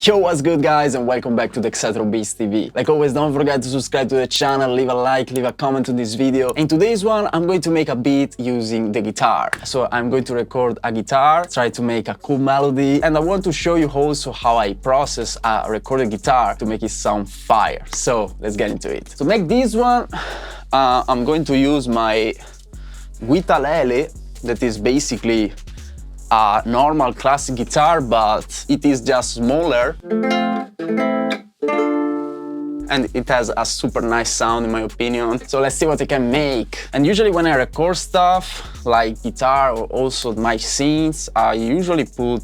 Yo, what's good guys, and welcome back to the Beast TV. Like always, don't forget to subscribe to the channel, leave a like, leave a comment to this video. In today's one, I'm going to make a beat using the guitar. So I'm going to record a guitar, try to make a cool melody, and I want to show you also how I process a recorded guitar to make it sound fire. So let's get into it. To make this one, I'm going to use my guitalele, that is basically a normal classic guitar, but it is just smaller and it has a super nice sound in my opinion. So let's see what I can make. And usually when I record stuff like guitar or also my synths, I usually put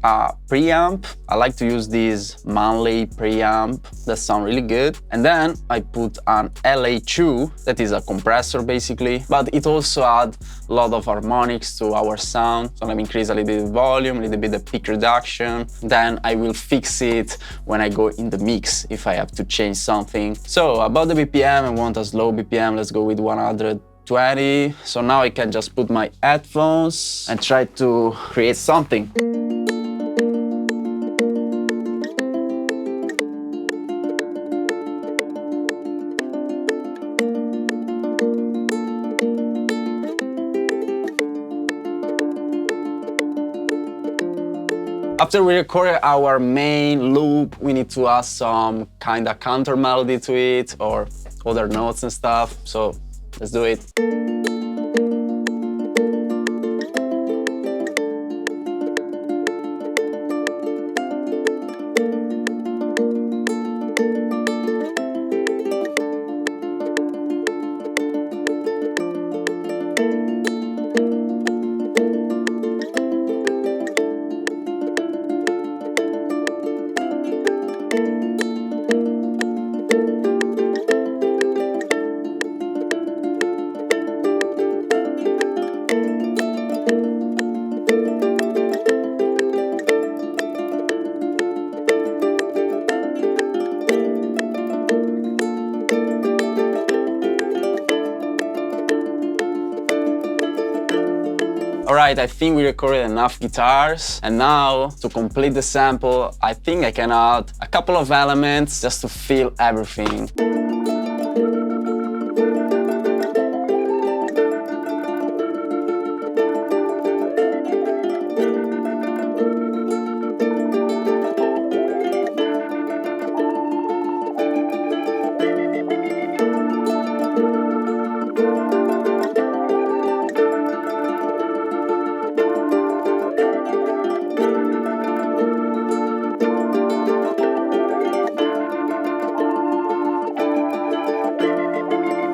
a preamp. I like to use this Manley preamp that sound really good. And then I put an LA2, that is a compressor basically, but it also adds a lot of harmonics to our sound. So let me increase a little bit of volume, a little bit of peak reduction. Then I will fix it when I go in the mix if I have to change something. So about the BPM, I want a slow BPM. Let's go with 120. So now I can just put my headphones and try to create something. After we recorded our main loop, we need to add some kind of counter melody to it or other notes and stuff. So let's do it. Alright, I think we recorded enough guitars, and now to complete the sample, I think I can add a couple of elements just to fill everything.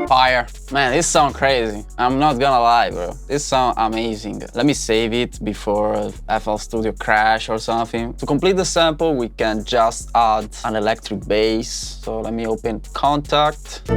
Fire. Man, this sounds crazy. I'm not gonna lie, bro. This sounds amazing. Let me save it before FL Studio crash or something. To complete the sample, we can just add an electric bass. So let me open Contact.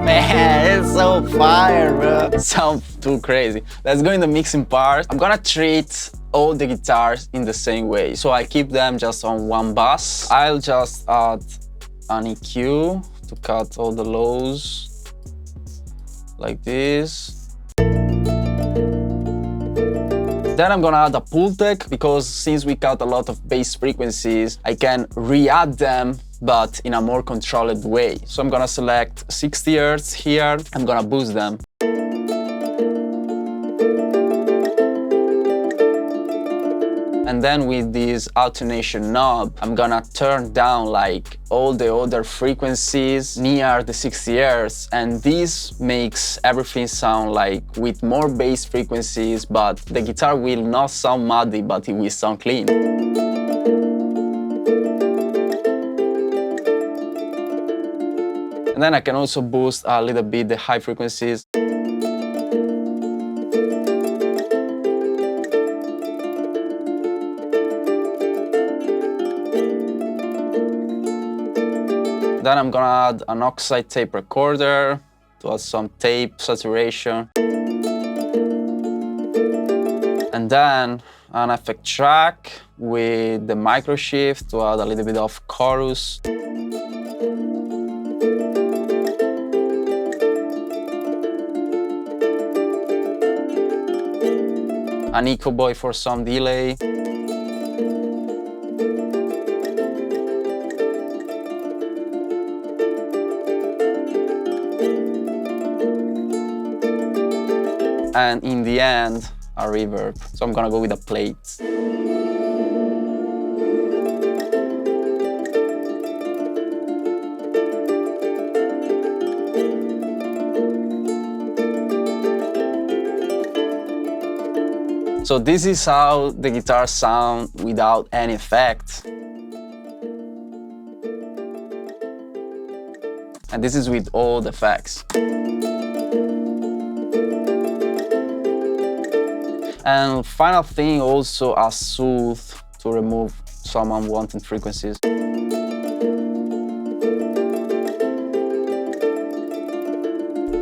Man, it's so fire, bro. Sounds too crazy. Let's go in the mixing part. I'm gonna treat all the guitars in the same way. So I keep them just on one bus. I'll just add an EQ to cut all the lows, like this. Then I'm gonna add a pull tech, because since we cut a lot of bass frequencies, I can re-add them but in a more controlled way. So I'm gonna select 60 Hz here. I'm gonna boost them. And then with this alternation knob, I'm gonna turn down like all the other frequencies near the 60 Hz, and this makes everything sound like with more bass frequencies, but the guitar will not sound muddy, but it will sound clean. And then I can also boost a little bit the high frequencies. Then I'm gonna add an oxide tape recorder to add some tape saturation. And then an effect track with the micro shift to add a little bit of chorus. An echo boy for some delay. And in the end, a reverb. So I'm gonna go with a plate. So this is how the guitar sounds without any effect. And this is with all the effects. And final thing, also a soothe to remove some unwanted frequencies.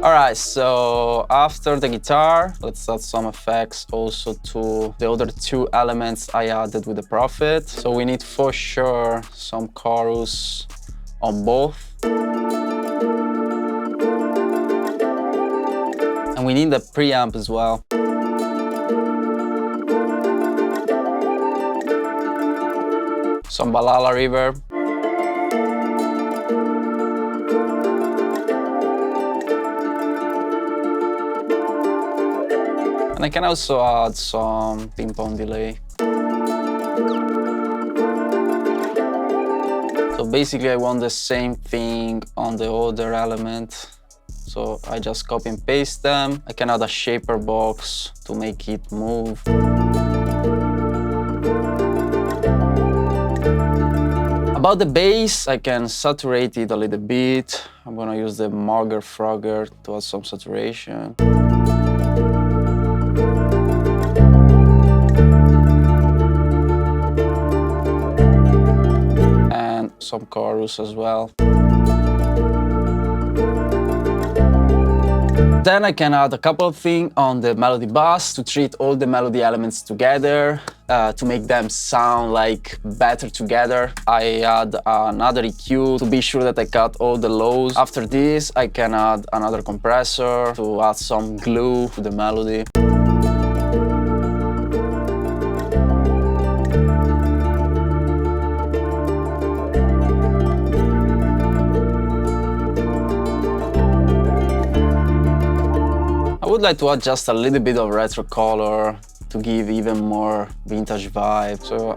Alright, so after the guitar, let's add some effects also to the other two elements I added with the Prophet. So we need for sure some chorus on both. And we need the preamp as well. Some Balala reverb. And I can also add some ping-pong delay. So basically I want the same thing on the other element. So I just copy and paste them. I can add a shaper box to make it move. About the bass, I can saturate it a little bit. I'm gonna use the Marger Frogger to add some saturation. And some chorus as well. Then I can add a couple of things on the melody bus to treat all the melody elements together, to make them sound like better together. I add another EQ to be sure that I cut all the lows. After this, I can add another compressor to add some glue to the melody. I would like to add just a little bit of retro color to give even more vintage vibe. So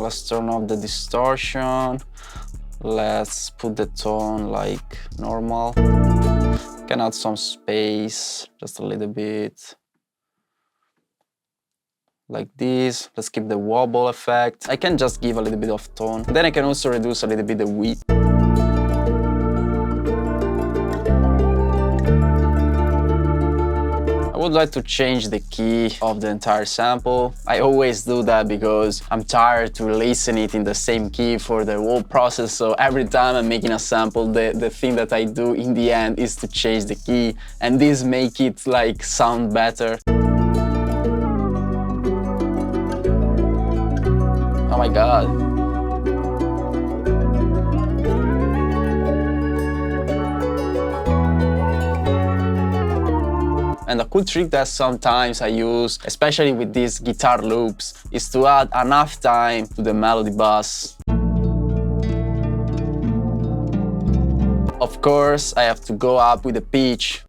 let's turn off the distortion. Let's put the tone like normal. Can add some space, just a little bit. Like this. Let's keep the wobble effect. I can just give a little bit of tone. Then I can also reduce a little bit the width. I would like to change the key of the entire sample. I always do that because I'm tired to listen it in the same key for the whole process. So every time I'm making a sample, the thing that I do in the end is to change the key, and this make it like sound better. Oh my God. And a cool trick that sometimes I use, especially with these guitar loops, is to add enough time to the melody bus. Of course, I have to go up with the pitch.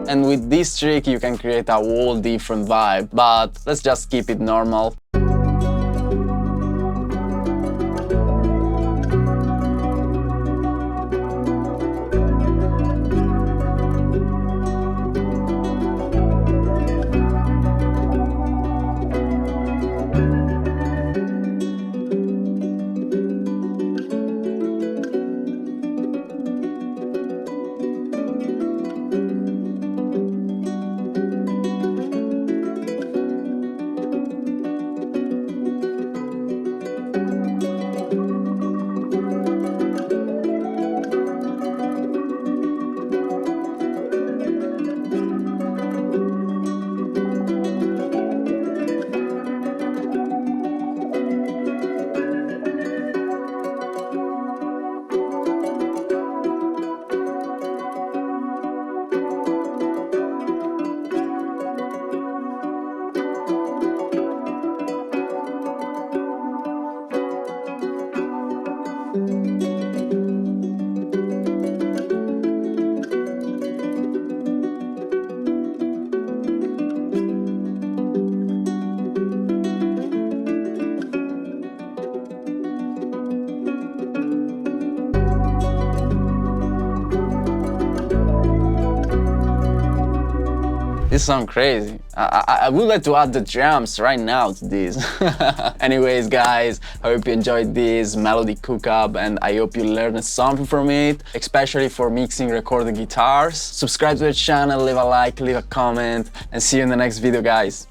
And with this trick you can create a whole different vibe, but let's just keep it normal. This sounds crazy. I would like to add the drums right now to this. Anyways, guys, I hope you enjoyed this melody cook-up and I hope you learned something from it, especially for mixing recorded guitars. Subscribe to the channel, leave a like, leave a comment, and see you in the next video, guys.